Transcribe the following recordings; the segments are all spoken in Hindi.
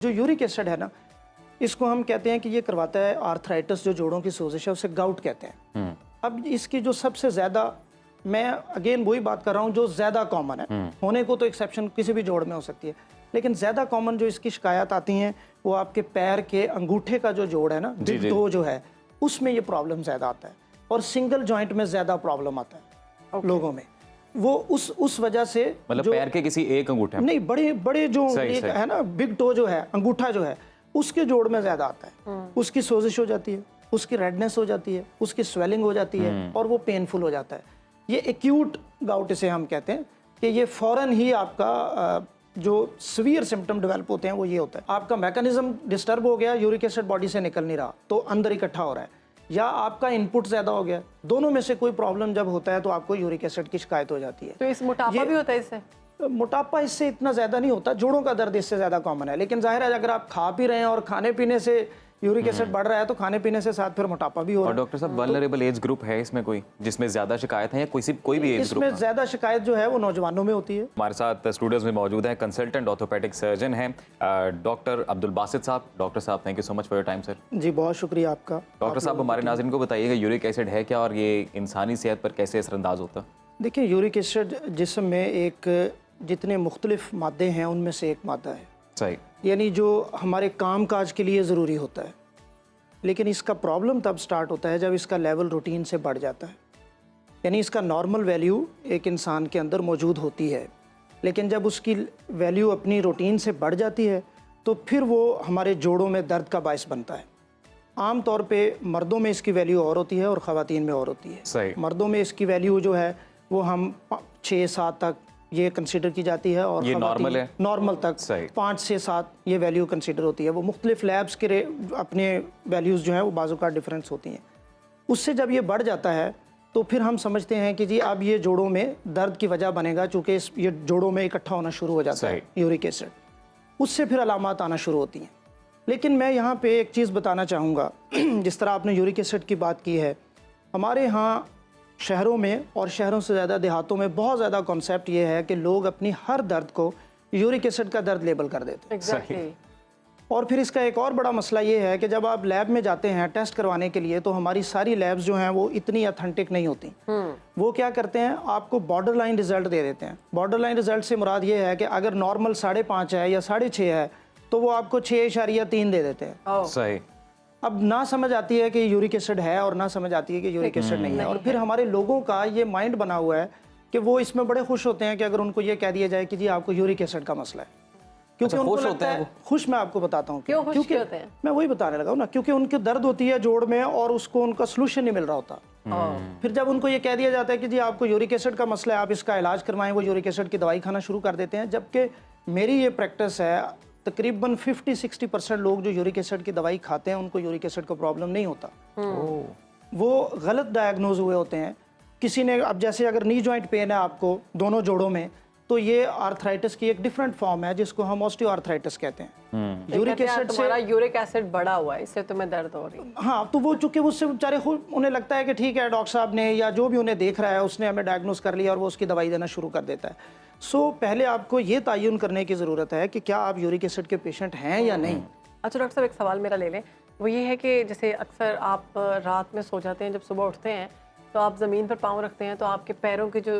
जो यूरिक एसिड है ना, इसको हम कहते हैं कि ये करवाता है आर्थराइटिस, जो जोड़ों की सोजिश है, उसे गाउट कहते हैं। अब इसकी जो सबसे ज़्यादा, मैं अगेन वही बात कर रहा हूँ, जो ज़्यादा कॉमन है, होने को तो एक्सेप्शन किसी भी जोड़ में हो सकती है, लेकिन ज़्यादा कॉमन जो इसकी शिकायत आती हैं वो आपके पैर के अंगूठे का जो जोड़ है ना, बिग टो जो है, उसमें ये प्रॉब्लम ज़्यादा आता है, और सिंगल जॉइंट में ज़्यादा प्रॉब्लम आता है लोगों में। वो उस वजह से, मतलब पैर के किसी एक अंगूठे में नहीं, बड़े बड़े जो एक है ना, बिग टो जो है, अंगूठा जो है, उसके जोड़ में ज़्यादा आता है। उसकी सोजिश हो जाती है, उसकी रेडनेस हो जाती है, उसकी स्वेलिंग हो जाती है, और वो पेनफुल हो जाता है। ये एक्यूट गाउट इसे हम कहते हैं कि ये फौरन ही आपका जो सीवियर सिम्टम डेवलप होते हैं वो ये होता है, आपका मैकेनिज्म डिस्टर्ब हो गया, यूरिक एसिड बॉडी से निकल नहीं रहा तो अंदर इकट्ठा हो रहा है, या आपका इनपुट ज़्यादा हो गया। दोनों में से कोई प्रॉब्लम जब होता है तो आपको यूरिक एसिड की शिकायत हो जाती है। तो इस मोटापा भी होता है इससे? मोटापा इससे इतना ज़्यादा नहीं होता, जोड़ों का दर्द इससे ज़्यादा कॉमन है, लेकिन जाहिर है अगर आप खा पी रहे हैं और खाने पीने से यूरिक एसिड बढ़ रहा है तो खाने पीने से साथ फिर मोटापा भी हो रहा है। और डॉक्टर साहब, वल्नरेबल एज ग्रुप है इसमें कोई जिसमें ज़्यादा शिकायत है, या कोई भी एज ग्रुप? इसमें ज़्यादा शिकायत जो है वो नौजवानों में होती है। हमारे साथ स्टूडियोज में मौजूद है कंसल्टेंट ऑर्थोपेडिक सर्जन हैं डॉक्टर अब्दुल बासित साहब। डॉक्टर साहब, thank you so much for your time sir. जी, बहुत शुक्रिया आपका। डॉक्टर साहब, हमारे नाज़रीन को बताइएगा यूरिक एसिड है क्या, और ये इंसानी सेहत पर कैसे असरअंदाज होता है? देखिए, यूरिक एसिड जिस्म में एक जितने मुख्तलिफ मादे हैं उनमें से एक मादा है, सही, यानी जो हमारे काम काज के लिए ज़रूरी होता है, लेकिन इसका प्रॉब्लम तब स्टार्ट होता है जब इसका लेवल रूटीन से बढ़ जाता है। यानी इसका नॉर्मल वैल्यू एक इंसान के अंदर मौजूद होती है, लेकिन जब उसकी वैल्यू अपनी रूटीन से बढ़ जाती है तो फिर वो हमारे जोड़ों में दर्द का बायस बनता है। आम तौर पे मर्दों में इसकी वैल्यू और होती है और ख़वातीन में और होती है। सही। मर्दों में इसकी वैल्यू जो है वो हम 6-7 तक ये कंसिडर की जाती है, और ये नॉर्मल है, नॉर्मल तक 5 से 7 ये वैल्यू कंसिडर होती है। वो मुख्तलिफ लैब्स के अपने वैल्यूज़ जो है वो बाजू का डिफरेंस होती हैं। उससे जब ये बढ़ जाता है तो फिर हम समझते हैं कि जी अब ये जोड़ों में दर्द की वजह बनेगा, चूँकि ये जोड़ों में इकट्ठा होना शुरू हो जाता है यूरिक एसिड। उससे फिर अलामात आना शुरू होती हैं। लेकिन मैं यहाँ पे एक चीज़ बताना चाहूँगा, जिस तरह आपने यूरिक एसिड की बात की है, हमारे यहाँ शहरों में और शहरों से ज़्यादा देहातों में बहुत ज़्यादा कॉन्सेप्ट ये है कि लोग अपनी हर दर्द को यूरिक एसिड का दर्द लेबल कर देते हैं। Exactly. और फिर इसका एक और बड़ा मसला ये है कि जब आप लैब में जाते हैं टेस्ट करवाने के लिए तो हमारी सारी लैब्स जो हैं वो इतनी ऑथेंटिक नहीं होती। वो क्या करते हैं, आपको बॉर्डर लाइन रिजल्ट दे देते हैं। बॉर्डर लाइन रिजल्ट से मुराद ये है कि अगर नॉर्मल 5.5 है या 6.5 है तो वो आपको 6.3 दे देते हैं। सही। अब ना समझ आती है कि यूरिक एसिड है और ना समझ आती है कि यूरिक एसिड नहीं है। और फिर हमारे लोगों का ये माइंड बना हुआ है कि वो इसमें बड़े खुश होते हैं कि अगर उनको ये कह दिया जाए कि जी आपको यूरिक एसिड का मसला है, क्योंकि उनको लगता है खुश। मैं आपको बताता हूँ क्योंकि मैं वही बताने लगा हूँ ना, क्योंकि उनकी दर्द होती है जोड़ में और उसको उनका सोल्यूशन नहीं मिल रहा होता। फिर जब उनको ये कह दिया जाता है कि जी आपको यूरिक एसिड का मसला है, आप इसका इलाज करवाएं, वो यूरिक एसिड की दवाई खाना शुरू कर देते हैं। जबकि मेरी ये प्रैक्टिस है, तकरीबन 50-60% लोग जो यूरिक एसिड की दवाई खाते हैं उनको यूरिक एसिड का प्रॉब्लम नहीं होता। वो गलत डायग्नोज हुए होते हैं। किसी ने, अब जैसे अगर नी जॉइंट पेन है आपको दोनों जोड़ों में, तो ये आर्थराइटिस की एक डिफरेंट फॉर्म है जिसको हम ऑस्टियोआर्थराइटिस कहते हैं। यूरिक एसिड से यूरिक एसिड बढ़ा हुआ है, इससे तुम्हें दर्द हो रही है। हाँ, तो वो चूंकि उससे बेचारे उन्हें लगता है कि ठीक है, डॉक्टर साहब ने या जो भी उन्हें देख रहा है उसने हमें डायग्नोज कर लिया और वो उसकी दवाई देना शुरू कर देता है। सो पहले आपको ये तयन करने की ज़रूरत है कि क्या आप यूरिक एसिड के पेशेंट हैं या नहीं। अच्छा डॉक्टर साहब, एक सवाल मेरा ले लें, वो ये है कि जैसे अक्सर आप रात में सो जाते हैं, जब सुबह उठते हैं तो आप ज़मीन पर पाँव रखते हैं तो आपके पैरों की जो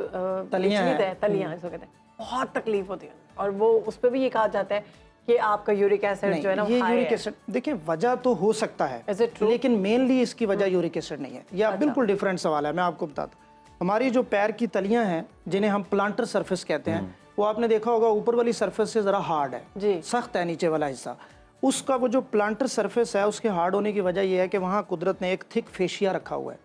तलियाँ इसको कहते हैं, बहुत तकलीफ होती है, और वो उस पर भी ये कहा जाता है कि आपका यूरिक एसिड जो है ना, ये यूरिक एसिड, देखिए वजह तो हो सकता है, लेकिन मेनली इसकी वजह यूरिक एसिड नहीं है। यह बिल्कुल डिफरेंट सवाल है। मैं आपको बताता हूँ, हमारी जो पैर की तलियां हैं जिन्हें हम प्लांटर सरफेस कहते हैं, वो आपने देखा होगा ऊपर वाली सरफेस से ज़रा हार्ड है, सख्त है नीचे वाला हिस्सा। उसका वो जो प्लांटर सरफेस है उसके हार्ड होने की वजह यह है कि वहाँ कुदरत ने एक थिक फेशिया रखा हुआ है,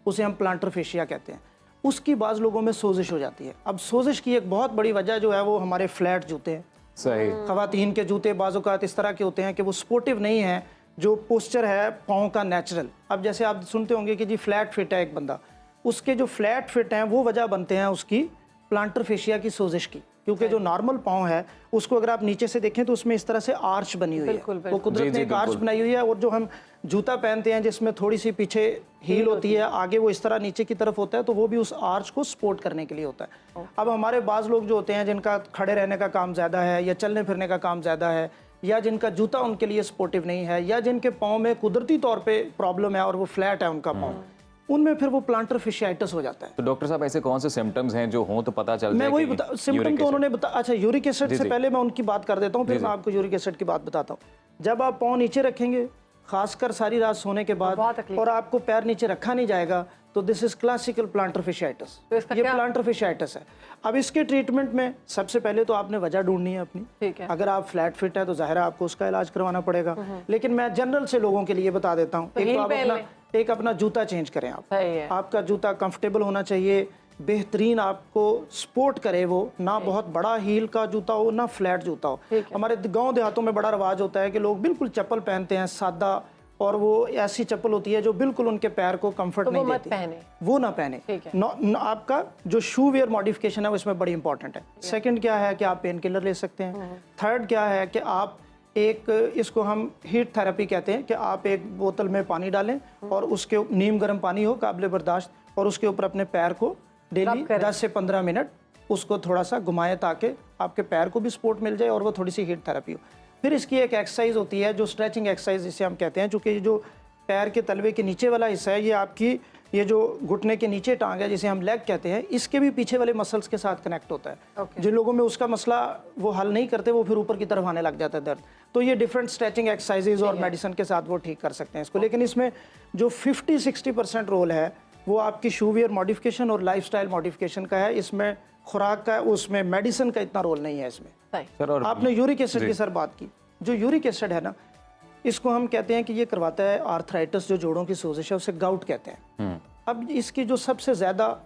उसे हम प्लांटर फेशिया कहते हैं। उसकी बाज़ लोगों में सोजिश हो जाती है। अब सोजिश की एक बहुत बड़ी वजह जो है वो हमारे फ्लैट जूते हैं। सही। ख़वातीन के जूते बाज़-औक़ात इस तरह के होते हैं कि वो स्पोर्टिव नहीं है, जो पोस्चर है पाँव का नेचुरल। अब जैसे आप सुनते होंगे कि जी फ्लैट फिट है एक बंदा, उसके जो फ्लैट फिट हैं वो वजह बनते हैं उसकी प्लांटर फेशिया की सोजिश की, क्योंकि जो नॉर्मल पाँव है उसको अगर आप नीचे से देखें तो उसमें इस तरह से आर्च बनी हुई है। वो कुदरत ने एक आर्च बनाई हुई है। और जो हम जूता पहनते हैं जिसमें थोड़ी सी पीछे हील होती है, आगे वो इस तरह नीचे की तरफ होता है, तो वो भी उस आर्च को सपोर्ट करने के लिए होता है। अब हमारे बाज़ लोग जो होते हैं जिनका खड़े रहने का काम ज़्यादा है या चलने फिरने का काम ज़्यादा है या जिनका जूता उनके लिए स्पोर्टिव नहीं है, या जिनके पाँव में कुदरती तौर पे प्रॉब्लम है और वो फ्लैट है उनका पाँव, उनमें फिर वो प्लांटर फिशियाइटिस हो जाता है। तो डॉक्टर साहब ऐसे कौन से सिम्टम्स हैं जो हों तो पता चल मैं जाए वही कि बता, सिम्टम uric तो acid- उन्होंने बता, अच्छा यूरिक एसिड जी, से जी। पहले मैं उनकी बात कर देता हूँ, फिर जी, मैं आपको यूरिक एसिड की बात बताता हूँ। जब आप पाँव नीचे रखेंगे, खासकर सारी रात सोने के बाद, बहुत तकलीफ। और आपको पैर नीचे रखा नहीं जाएगा, तो दिस इज क्लासिकल प्लांटर फिशियाइटिस। तो इसका ये क्या? प्लांटर फिशियाइटिस है। अब इसके ट्रीटमेंट में सबसे पहले तो आपने वजह ढूंढनी है अपनी। ठीक है। अगर आप फ्लैट फिट है तो जाहिर है आपको उसका इलाज करवाना पड़ेगा, लेकिन मैं जनरल से लोगों के लिए बता देता हूँ। एक heel तो आप पहन एक अपना जूता चेंज करें आप। सही है। आपका जूता कंफर्टेबल होना चाहिए, बेहतरीन आपको सपोर्ट करे, वो ना बहुत बड़ा हील का जूता हो ना फ्लैट जूता हो। हमारे गांव देहातों में बड़ा रवाज होता है कि लोग बिल्कुल चप्पल पहनते हैं सादा, और वो ऐसी चप्पल होती है जो बिल्कुल उनके पैर को कंफर्ट तो नहीं वो मत देती, पहने। वो ना पहने। ठीक है। आपका जो शू वेयर मॉडिफिकेशन है वो इसमें बड़ी इंपॉर्टेंट है। सेकंड क्या है कि आप पेन किलर ले सकते हैं। थर्ड क्या है कि आप एक, इसको हम हीट थेरेपी कहते हैं, कि आप एक बोतल में पानी डालें और उसके नीम गर्म पानी हो काबिल बर्दाश्त, और उसके ऊपर अपने पैर को डेली 10 से 15 मिनट उसको थोड़ा सा घुमाएं ताकि आपके पैर को भी सपोर्ट मिल जाए और वो थोड़ी सी हीट थेरेपी हो। फिर इसकी एक एक्सरसाइज होती है जो स्ट्रेचिंग एक्सरसाइज जिसे हम कहते हैं, चूँकि जो पैर के तलवे के नीचे वाला हिस्सा है, ये आपकी ये जो घुटने के नीचे टांग है जिसे हम लेग कहते हैं, इसके भी पीछे वाले मसल्स के साथ कनेक्ट होता है। जिन लोगों में उसका मसला वो हल नहीं करते, वो फिर ऊपर की तरफ आने लग जाता है दर्द, तो ये डिफरेंट स्ट्रेचिंग एक्सरसाइजेज और मेडिसिन के साथ वो ठीक कर सकते हैं इसको। लेकिन इसमें जो 50-60% रोल है वो आपकी शू वियर मॉडिफिकेशन और लाइफस्टाइल मॉडिफिकेशन का है। इसमें खुराक का, उसमें मेडिसिन का इतना रोल नहीं है इसमें। सही। सर और आपने यूरिक एसिड की सर बात की, जो यूरिक एसिड है ना, इसको हम कहते हैं कि ये करवाता है आर्थराइटिस, जो जोड़ों की सोजिश है उसे गाउट कहते हैं। अब इसकी जो सबसे ज़्यादा,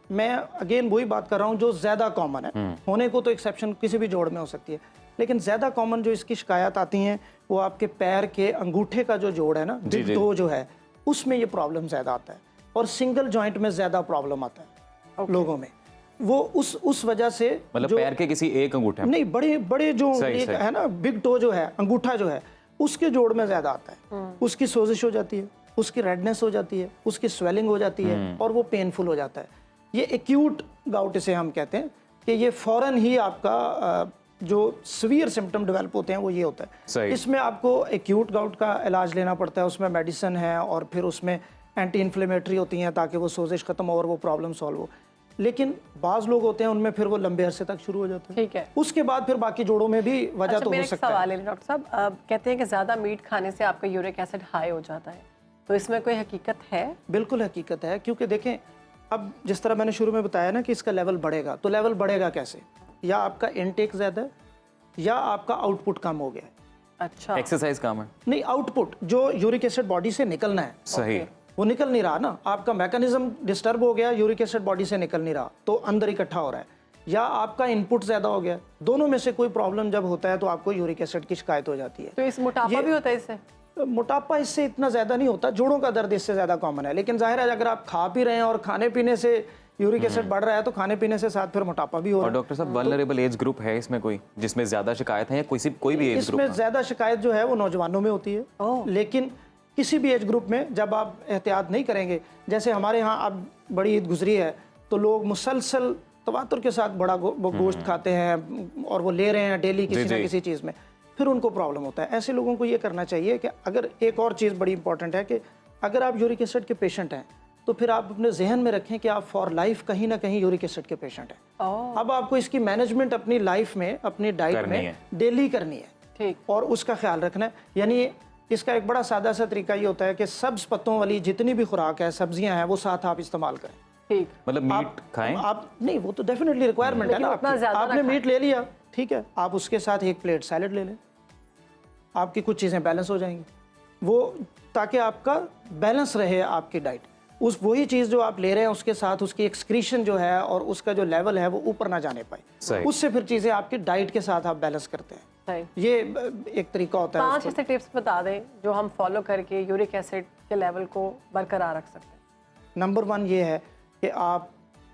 मैं अगेन वही बात कर रहा हूँ, जो ज़्यादा कॉमन है, होने को तो एक्सेप्शन किसी भी जोड़ में हो सकती है, लेकिन ज़्यादा कॉमन जो इसकी शिकायत आती हैं वो आपके पैर के अंगूठे का जो जोड़ है ना, बिग टो जो है, उसमें ये प्रॉब्लम ज़्यादा आता है, और सिंगल जॉइंट में ज़्यादा प्रॉब्लम आता है लोगों में। वो उस वजह से, मतलब पैर के किसी एक अंगूठे में नहीं, बड़े बड़े जो एक है ना बिग टो जो है, अंगूठा जो है, उसके जोड़ में ज्यादा आता है, उसकी सोजिश हो जाती है, उसकी रेडनेस हो जाती है, उसकी स्वेलिंग हो जाती है, और वो पेनफुल हो जाता है। ये एक्यूट गाउट इसे हम कहते हैं, कि ये फौरन ही आपका जो सीवियर सिम्टम डेवलप होते हैं वो ये होता है। इसमें आपको एक्यूट गाउट का इलाज लेना पड़ता है, उसमें मेडिसिन है और फिर उसमें एंटी इन्फ्लेमेटरी होती हैं ताकि वो सोजिश खत्म हो और वो प्रॉब्लम सॉल्व हो। लेकिन बाज लोग होते हैं उनमें फिर वो लंबे अरसे तक शुरू हो जाता है। ठीक है। उसके बाद फिर बाकी जोड़ों में भी वजह तो हो मेरा एक सकता है। सवाल है डॉक्टर साहब, कहते हैं कि ज़्यादा मीट खाने से आपका यूरिक एसिड हाई हो जाता है, तो इसमें कोई हकीकत है? बिल्कुल हकीकत है, क्योंकि देखें, अब जिस तरह मैंने शुरू में बताया ना कि इसका लेवल बढ़ेगा, तो लेवल बढ़ेगा कैसे? या आपका इनटेक ज़्यादा है या आपका आउटपुट कम हो गया है। अच्छा। एक्सरसाइज काम है? नहीं, आउटपुट जो यूरिक एसिड बॉडी से निकलना है, सही, वो निकल नहीं रहा ना, आपका मैकेनिज्म डिस्टर्ब हो गया, यूरिक एसिड बॉडी से निकल नहीं रहा, तो अंदर इकट्ठा हो रहा है, या आपका इनपुट ज़्यादा हो गया। दोनों में से कोई प्रॉब्लम जब होता है तो आपको यूरिक एसिड की शिकायत हो जाती है। तो इस मोटापा भी होता है इससे? मोटापा इससे इतना ज़्यादा नहीं होता, जोड़ों का दर्द इससे ज़्यादा कॉमन है, लेकिन जाहिर है अगर आप खा पी रहे हैं और खाने पीने से यूरिक एसिड बढ़ रहा है तो खाने पीने से साथ फिर मोटापा भी हो रहा और है। डॉक्टर साहब वल्नरेबल एज ग्रुप है इसमें कोई जिसमें ज्यादा शिकायत है, या कोई भी एज ग्रुप? इसमें ज़्यादा शिकायत जो है वो नौजवानों में होती है, लेकिन किसी भी एज ग्रुप में जब आप एहतियात नहीं करेंगे, जैसे हमारे यहाँ अब बड़ी ईद गुजरी है तो लोग मुसलसल तवातुर के साथ बड़ा गोश्त खाते हैं और वो ले रहे हैं डेली किसी ना किसी चीज़ में, फिर उनको प्रॉब्लम होता है। ऐसे लोगों को ये करना चाहिए कि अगर, एक और चीज़ बड़ी इंपॉर्टेंट है कि अगर आप यूरिक एसिड के पेशेंट हैं तो फिर आप अपने जहन में रखें कि आप फॉर लाइफ कहीं ना कहीं यूरिक एसिड के पेशेंट हैं। अब आपको इसकी मैनेजमेंट अपनी लाइफ में, अपनी डाइट में डेली करनी है। ठीक। और उसका ख्याल रखना है। यानी इसका एक बड़ा सादा सा तरीका ये होता है कि सब्ज पत्तों वाली जितनी भी खुराक है, सब्जियां हैं, वो साथ आप इस्तेमाल करें। ठीक। मतलब मीट खाएं? आप नहीं, वो तो डेफिनेटली रिक्वायरमेंट है ना आपकी। आपने मीट ले लिया, ठीक है, आप उसके साथ एक प्लेट सैलेड ले लें, आपकी कुछ चीज़ें बैलेंस हो जाएंगी, वो ताकि आपका बैलेंस रहे आपकी डाइट। उस वही चीज़ जो आप ले रहे हैं उसके साथ उसकी एक्सक्रीशन जो है और उसका जो लेवल है वो ऊपर ना जाने पाए, उससे फिर चीज़ें आपकी डाइट के साथ आप बैलेंस करते हैं। ये एक तरीका होता है। 5 ऐसे टिप्स बता दें जो हम फॉलो करके यूरिक एसिड के लेवल को बरकरार रख सकते हैं। नंबर 1 ये है कि आप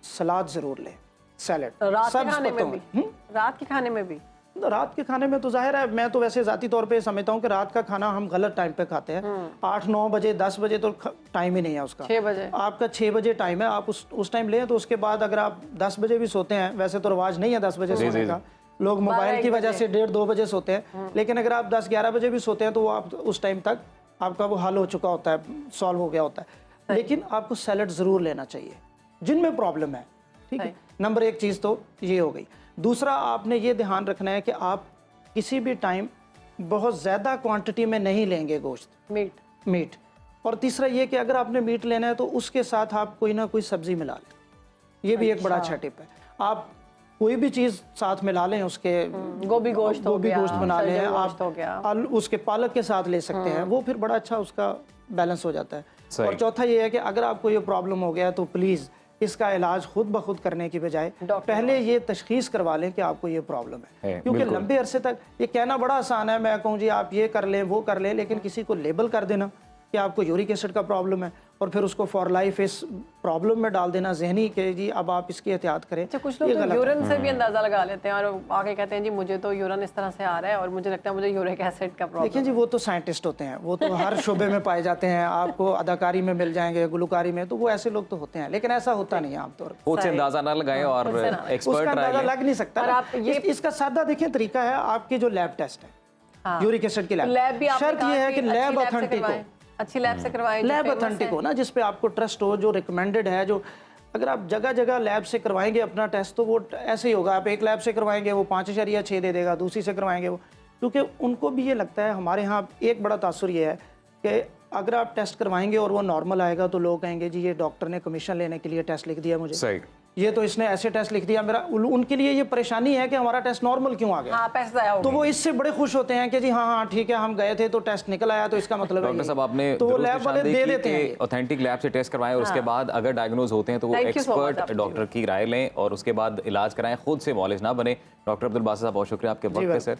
सलाद ज़रूर लें, सैलेड। रात के खाने में भी? रात के खाने में भी? रात के खाने में तो जाहिर है, मैं तो वैसे ज़ाती तौर पे समझता हूँ कि रात का खाना हम गलत टाइम पे खाते हैं। 8-9 बजे 10 बजे तो टाइम ही नहीं है उसका। 6 बजे आपका 6 बजे टाइम है, आप उस टाइम लें। तो उसके बाद अगर आप 10 बजे भी सोते हैं, वैसे तो रिवाज नहीं है 10 बजे सोने का, लोग मोबाइल 12-1 की वजह बजे। से 1:30-2 बजे सोते हैं, लेकिन अगर आप 10-11 बजे भी सोते हैं तो वो आप उस टाइम तक आपका वो हल हो चुका होता है, सॉल्व हो गया होता है। लेकिन आपको सैलड ज़रूर लेना चाहिए जिनमें प्रॉब्लम है, ठीक है। नंबर 1 चीज़ तो ये हो गई। दूसरा, आपने ये ध्यान रखना है कि आप किसी भी टाइम बहुत ज़्यादा क्वांटिटी में नहीं लेंगे गोश्त, मीट। और तीसरा ये कि अगर आपने मीट लेना है तो उसके साथ आप कोई ना कोई सब्ज़ी मिला लें, ये भी एक बड़ा अच्छा टिप है। आप कोई भी चीज़ साथ मिला लें, उसके गोभी गोश्त हो गोभी गया, गोश्त बना लें शलजम आप, गोश्त हो गया। आलू उसके पालक के साथ ले सकते हैं, वो फिर बड़ा अच्छा उसका बैलेंस हो जाता है। सही। और चौथा ये है कि अगर आपको ये प्रॉब्लम हो गया तो प्लीज़ इसका इलाज खुद ब खुद करने की बजाय पहले ये तशखीस करवा लें कि आपको ये प्रॉब्लम है, क्योंकि बिल्कुल। लंबे अरसे तक ये कहना बड़ा आसान है, मैं कहूँ जी आप ये कर लें वो कर लें, लेकिन किसी को लेबल कर देना कि आपको यूरिक एसिड का प्रॉब्लम है और फिर उसको फॉर लाइफ इस प्रॉब्लम में डाल देना जहनी के जी अब आप इसकी एहतियात करें। अच्छा, कुछ लोग ये तो गलत है। यूरिन से भी अंदाजा लगा लेते हैं और आगे कहते हैं जी मुझे तो यूरिन इस तरह से आ रहा है और मुझे लगता है मुझे यूरिक एसिड का प्रॉब्लम। देखिए जी, वो तो साइंटिस्ट होते हैं, वो तो हर शोबे में पाए जाते हैं, आपको अदाकारी में मिल जाएंगे, गुलकारी में, तो वो ऐसे लोग तो होते हैं, लेकिन ऐसा होता नहीं है आमतौर पर। खुद से अंदाजा ना लगाएं और खुद से ना। एक्सपर्ट उसका राय अंदाजा लें। लग नहीं सकता और ना। आप ये- इसका सादा देखिए तरीका है, आपके जो लैब टेस्ट है, हाँ। यूरिक एसिड की लैब भी आपने शर्त कहा ये है कि अच्छी लैब से ऑथेंटिक हो, करवाएं, अच्छी लैब से करवाएं, जो लैब famous ऑथेंटिक है। हो ना, जिस पे आपको ट्रस्ट हो, जो रिकमेंडेड है, जो अगर आप जगह जगह लैब से करवाएंगे अपना टेस्ट तो वो ऐसे ही होगा। आप एक लैब से करवाएंगे वो 5.6 दे देगा, दूसरी से करवाएंगे वो, क्योंकि उनको भी ये लगता है। हमारे यहाँ एक बड़ा तासुर ये है कि अगर आप टेस्ट करवाएंगे और वो नॉर्मल आएगा तो लोग कहेंगे जी ये डॉक्टर ने कमीशन लेने के लिए टेस्ट लिख दिया मुझे, सही। ये तो इसने ऐसे टेस्ट लिख दिया मेरा। उनके लिए ये परेशानी है कि हमारा टेस्ट नॉर्मल क्यों आ गया। हाँ, पैसे ज़ाया हो तो गए। वो इससे बड़े खुश होते हैं कि जी हाँ हाँ ठीक है, हम गए थे तो टेस्ट निकल आया, तो इसका मतलब है डॉक्टर ये। साहब, आपने तो दुरुस्त लैब वाले निशानदेही दे की देते हैं कि ये। ऑथेंटिक लैब से टेस्ट करवाएं और उसके बाद अगर डायग्नोज होते हैं तो वो Thank you so much expert आपकी। डॉक्टर की राय लें और उसके बाद इलाज कराएं, खुद से मौलिज ना बने। डॉक्टर अब्दुल बासित साहब, बहुत शुक्रिया आपके वक्त पे सर।